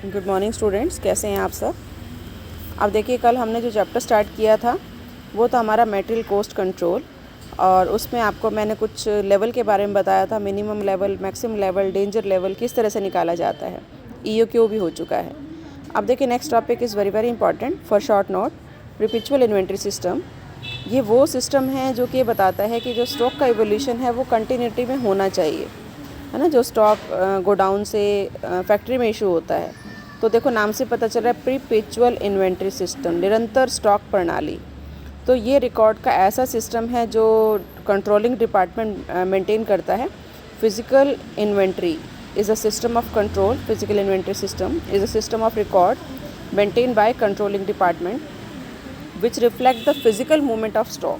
Good morning students, कैसे हैं आप सब। अब देखिए, कल हमने जो चैप्टर स्टार्ट किया था वो था हमारा मटेरियल कॉस्ट कंट्रोल, और उसमें आपको मैंने कुछ लेवल के बारे में बताया था। Minimum level, maximum level, danger level किस तरह से निकाला जाता है। EOQ भी हो चुका है। अब देखिए, next topic is very very important for short note, perpetual inventory system. ये वो सिस्टम है जो कि ये बताता है कि जो स्टॉक का इवोल्यूशन है वो कंटिन्यूटी में होना चाहिए, है ना। जो स्टॉक गोडाउन से फैक्ट्री में इशू होता है, तो देखो नाम से पता चल रहा है परपेचुअल इन्वेंट्री सिस्टम, निरंतर स्टॉक प्रणाली। तो ये रिकॉर्ड का ऐसा सिस्टम है जो कंट्रोलिंग डिपार्टमेंट मेंटेन करता है। Physical inventory is a system of control, physical inventory system is a system of record maintain by controlling department which reflect the physical movement of stock.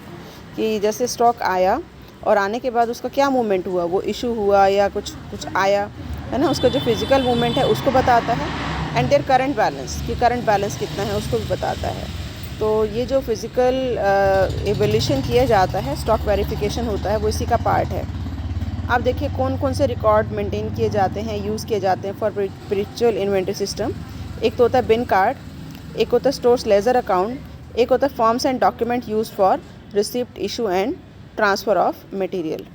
कि जैसे stock आया और आने के बाद उसका क्या मूवमेंट हुआ, वो इशू हुआ या कुछ आया, है ना, उसका जो फिजिकल मूवमेंट है उसको बताता है। एंड देयर करंट बैलेंस, कि करंट बैलेंस कितना है उसको भी बताता है। तो ये जो फिज़िकल एवोल्यूशन किया जाता है, स्टॉक वेरिफिकेशन होता है, वो इसी का पार्ट है। आप देखिए कौन कौन से रिकॉर्ड मेंटेन किए जाते हैं, यूज़ किए जाते हैं फॉर परपेचुअल इन्वेंट्री सिस्टम। एक तो होता है बिन कार्ड, एक होता है स्टोर्स लेजर अकाउंट, एक होता है forms and document use for receipt, issue and transfer of material.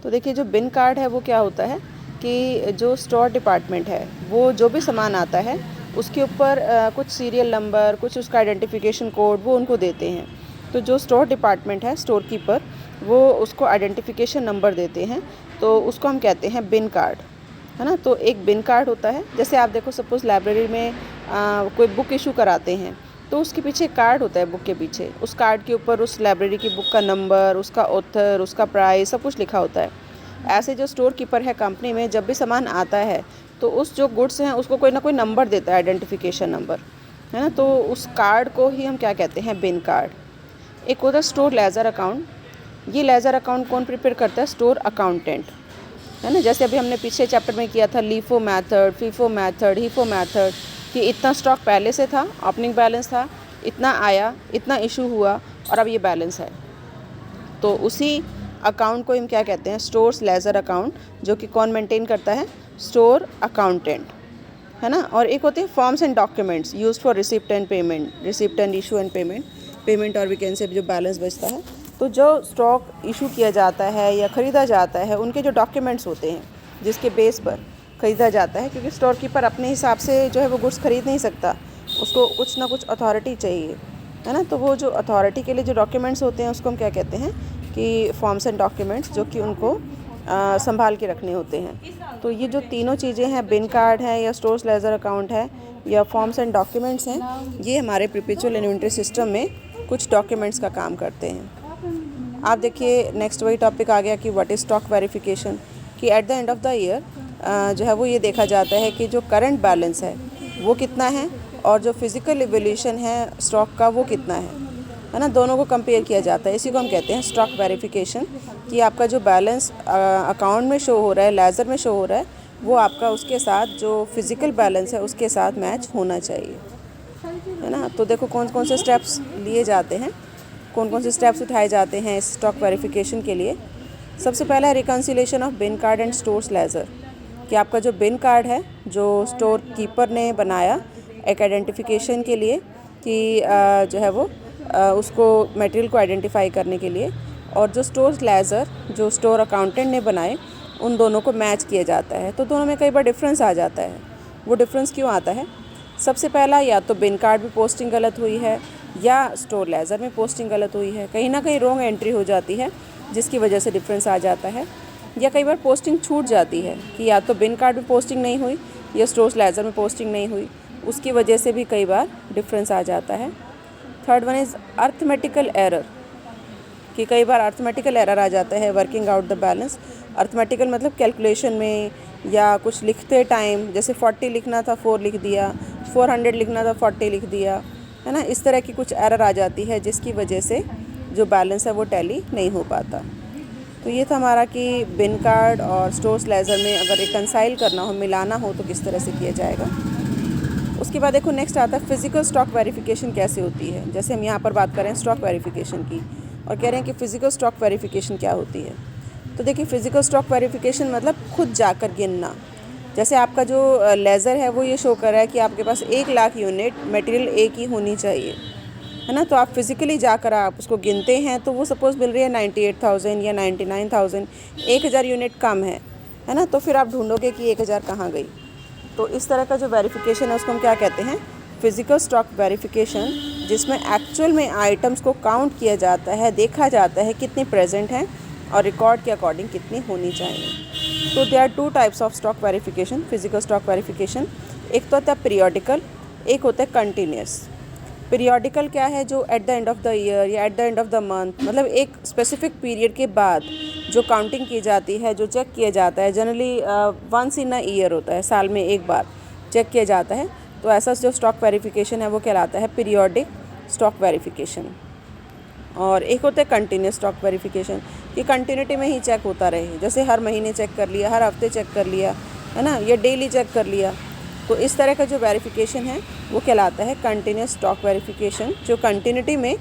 तो देखिए, जो बिन कार्ड है वो क्या होता है कि जो स्टोर डिपार्टमेंट है वो जो भी सामान आता है उसके ऊपर कुछ सीरियल नंबर, कुछ उसका आइडेंटिफिकेशन कोड वो उनको देते हैं। तो जो स्टोर डिपार्टमेंट है, स्टोर कीपर, वो उसको आइडेंटिफिकेशन नंबर देते हैं, तो उसको हम कहते हैं बिन कार्ड, है ना। तो एक बिन कार्ड होता है, जैसे आप देखो सपोज़ लाइब्रेरी में कोई बुक इशू कराते हैं तो उसके पीछे एक कार्ड होता है, बुक के पीछे उस कार्ड के ऊपर उस लाइब्रेरी की बुक का नंबर, उसका ऑथर, उसका प्राइस, सब कुछ लिखा होता है। ऐसे जो स्टोर कीपर है कंपनी में, जब भी सामान आता है तो उस जो गुड्स हैं उसको कोई ना कोई नंबर देता है, आइडेंटिफिकेशन नंबर, है ना। तो उस कार्ड को ही हम क्या कहते हैं, बिन कार्ड। एक होता है स्टोर लेजर अकाउंट। ये लेजर अकाउंट कौन प्रिपेयर करता है, स्टोर अकाउंटेंट, है ना। जैसे अभी हमने पिछले चैप्टर में किया था LIFO method, FIFO method, HIFO method, कि इतना स्टॉक पहले से था, ओपनिंग बैलेंस था, इतना आया, इतना इशू हुआ और अब ये बैलेंस है। तो उसी अकाउंट को हम क्या कहते हैं, स्टोर्स लेजर अकाउंट, जो कि कौन मेंटेन करता है, स्टोर अकाउंटेंट, है ना। और एक होते हैं forms and documents use for receipt and payment, receipt and issue and payment और वैकेंसी जो बैलेंस बचता है। तो जो स्टॉक इशू किया जाता है या ख़रीदा जाता है, उनके जो डॉक्यूमेंट्स होते हैं जिसके बेस पर ख़रीदा जाता है, क्योंकि स्टोर कीपर अपने हिसाब से जो है वो गुड्स ख़रीद नहीं सकता, उसको कुछ ना कुछ अथॉरिटी चाहिए, है ना। तो वो जो अथॉरिटी के लिए जो डॉक्यूमेंट्स होते हैं उसको हम क्या कहते हैं कि फॉर्म्स एंड डॉक्यूमेंट्स, जो कि उनको संभाल के रखने होते हैं। तो ये जो तीनों चीज़ें हैं, बिन कार्ड है या स्टोर्स लेजर अकाउंट है या फॉर्म्स एंड डॉक्यूमेंट्स हैं, ये हमारे परपेचुअल इन्वेंट्री सिस्टम में कुछ डॉक्यूमेंट्स का काम करते हैं। आप देखिए, नेक्स्ट वही टॉपिक आ गया कि व्हाट इज़ स्टॉक वेरिफिकेशन। कि eight the end of the year जो है वो ये देखा जाता है कि जो करंट बैलेंस है वो कितना है और जो फिज़िकल इवोल्यूशन है स्टॉक का वो कितना है ना। दोनों को कंपेयर किया जाता है, इसी को हम कहते हैं स्टॉक वेरिफिकेशन। कि आपका जो बैलेंस अकाउंट में शो हो रहा है, लेजर में शो हो रहा है, वो आपका उसके साथ जो फिज़िकल बैलेंस है उसके साथ मैच होना चाहिए, है ना। तो देखो कौन कौन से स्टेप्स लिए जाते हैं, कौन कौन से स्टेप्स उठाए जाते हैं इस स्टॉक वेरिफिकेशन के लिए। सबसे पहला है reconciliation of bin card and stores ledger. कि आपका जो बिन कार्ड है जो स्टोर कीपर ने बनाया एक आइडेंटिफिकेशन के लिए, कि जो है वो उसको मटेरियल को आइडेंटिफाई करने के लिए, और जो स्टोर लेजर जो स्टोर अकाउंटेंट ने बनाए, उन दोनों को मैच किया जाता है। तो दोनों में कई बार डिफरेंस आ जाता है। वो डिफरेंस क्यों आता है? सबसे पहला, या तो बिन कार्ड में पोस्टिंग गलत हुई है या स्टोर लेजर में पोस्टिंग गलत हुई है, कहीं ना कहीं रॉन्ग एंट्री हो जाती है जिसकी वजह से डिफरेंस आ जाता है। या कई बार पोस्टिंग छूट जाती है कि या तो बिन कार्ड में पोस्टिंग नहीं हुई या स्टोर्स लेजर में पोस्टिंग नहीं हुई, उसकी वजह से भी कई बार डिफरेंस आ जाता है। Third one is arithmetical error. कि कई बार अर्थमेटिकल एरर आ जाता है working out the balance. Arithmetical मतलब कैलकुलेशन में या कुछ लिखते टाइम, जैसे 40 लिखना था 4 लिख दिया, 400 लिखना था 40 लिख दिया, है ना। इस तरह की कुछ एरर आ जाती है जिसकी वजह से जो बैलेंस है वो टैली नहीं हो पाता। तो ये था हमारा कि बिन कार्ड और स्टोर्स लेजर में अगर रिकनसाइल करना हो, मिलाना हो, तो किस तरह से किया जाएगा। उसके बाद देखो नेक्स्ट आता है फिजिकल स्टॉक वेरिफिकेशन कैसे होती है। जैसे हम यहाँ पर बात करें स्टॉक वेरिफिकेशन की और कह रहे हैं कि फ़िज़िकल स्टॉक वेरिफिकेशन क्या होती है। तो देखिए, फ़िज़िकल स्टॉक वेरिफिकेशन मतलब खुद जाकर गिनना, जैसे आपका जो लेज़र है वो ये शो कर रहा है कि आपके पास 1,00,000 यूनिट मटेरियल ए की होनी चाहिए, है ना। तो आप फिज़िकली जाकर आप उसको गिनते हैं तो वो सपोज़ मिल रही है 98,000 या 99,000, 1,000 यूनिट कम है ना। तो फिर आप ढूंढोगे कि 1,000 कहाँ गई। तो इस तरह का जो वेरिफिकेशन है उसको हम क्या कहते हैं, फिज़िकल स्टॉक वेरिफिकेशन, जिसमें एक्चुअल में आइटम्स को काउंट किया जाता है, देखा जाता है कितनी प्रेजेंट हैं और रिकॉर्ड के अकॉर्डिंग कितनी होनी चाहिए। तो there are 2 types of stock verification, physical stock verification. एक तो होता है पीरियोडिकल, एक होता है कंटिन्यूस। पीरियोडिकल क्या है, जो at the end of the year या at the end of the month, मतलब एक स्पेसिफिक पीरियड के बाद जो काउंटिंग की जाती है, जो चेक किया जाता है, generally once in a year होता है, साल में एक बार चेक किया जाता है। तो ऐसा जो स्टॉक वेरिफिकेशन है वो कहलाता है पीरियोडिक स्टॉक वेरिफिकेशन। और एक होता है कंटिन्यूस स्टॉक वेरिफिकेशन, कि कंटिन्यूटी में ही चेक होता रहे, जैसे हर महीने चेक कर लिया, हर हफ्ते चेक कर लिया, है ना, या डेली चेक कर लिया। तो इस तरह का जो वेरिफिकेशन है वो कहलाता है कंटिन्यूस स्टॉक वेरिफिकेशन, जो कंटिन्यूटी में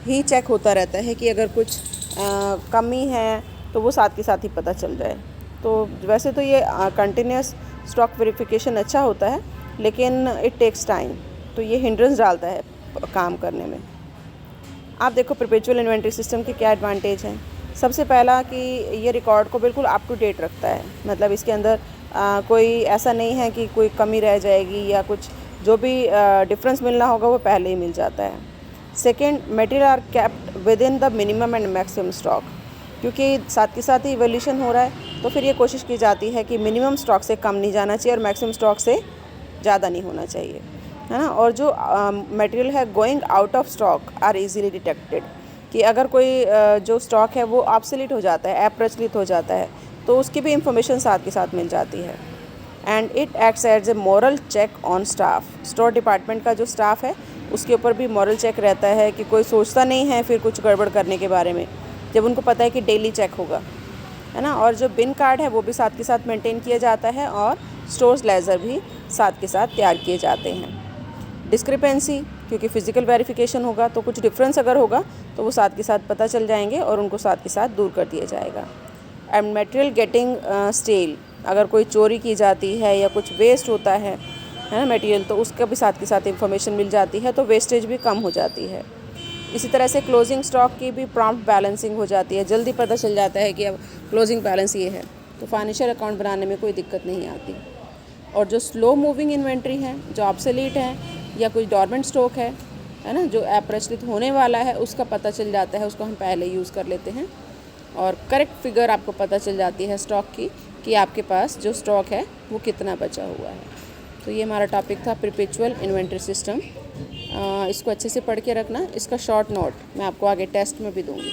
ही चेक होता रहता है कि अगर कुछ कमी है तो वो साथ के साथ ही पता चल जाए। तो वैसे तो ये कंटिन्यूस स्टॉक वेरिफिकेशन अच्छा होता है, लेकिन इट टेक्स टाइम, तो ये हिंड्रेंस डालता है काम करने में। आप देखो परपेचुअल इन्वेंट्री सिस्टम के क्या एडवांटेज हैं। सबसे पहला कि ये रिकॉर्ड को बिल्कुल अप टू डेट रखता है, मतलब इसके अंदर कोई ऐसा नहीं है कि कोई कमी रह जाएगी या कुछ, जो भी डिफरेंस मिलना होगा वो पहले ही मिल जाता है। Second, material are kept within the minimum and maximum stock, क्योंकि साथ के साथ ही इवोल्यूशन हो रहा है, तो फिर ये कोशिश की जाती है कि मिनिमम स्टॉक से कम नहीं जाना चाहिए और मैक्सिमम स्टॉक से ज़्यादा नहीं होना चाहिए, है ना। और जो मटेरियल है going out of stock are easily detected, कि अगर कोई जो स्टॉक है वो ऑब्सोलीट हो जाता है, अप्रचलित हो जाता है, तो उसकी भी इंफॉर्मेशन साथ के साथ मिल जाती है। And it acts as a moral check on staff. Store department का जो स्टाफ है उसके ऊपर भी मॉरल चेक रहता है, कि कोई सोचता नहीं है फिर कुछ गड़बड़ करने के बारे में, जब उनको पता है कि डेली चेक होगा, है ना। और जो बिन कार्ड है वो भी साथ के साथ मेंटेन किया जाता है, और स्टोर्स लेज़र भी साथ के साथ तैयार किए जाते हैं। डिस्क्रिपेंसी, क्योंकि फ़िज़िकल वेरिफिकेशन होगा तो कुछ डिफरेंस अगर होगा तो वो साथ के साथ पता चल जाएंगे और उनको साथ के साथ दूर कर दिया जाएगा। एंड मटेरियल गेटिंग स्टेल, अगर कोई चोरी की जाती है या कुछ वेस्ट होता है ना मटेरियल, तो उसका भी साथ के साथ इंफॉर्मेशन मिल जाती है, तो वेस्टेज भी कम हो जाती है। इसी तरह से क्लोजिंग स्टॉक की भी प्रॉम्प्ट बैलेंसिंग हो जाती है, जल्दी पता चल जाता है कि अब क्लोजिंग बैलेंस ये है, तो फाइनेंशियल अकाउंट बनाने में कोई दिक्कत नहीं आती। और जो स्लो मूविंग इन्वेंट्री है, जो ऑब्सोलीट है या कोई डॉर्मेंट स्टॉक है ना, जो अप्रचलित होने वाला है, उसका पता चल जाता है, उसको हम पहले यूज़ कर लेते हैं, और करेक्ट फिगर आपको पता चल जाती है स्टॉक की, कि आपके पास जो स्टॉक है वो कितना बचा हुआ है। तो ये हमारा टॉपिक था परपेचुअल इन्वेंट्री सिस्टम। इसको अच्छे से पढ़ के रखना, इसका शॉर्ट नोट मैं आपको आगे टेस्ट में भी दूँगी।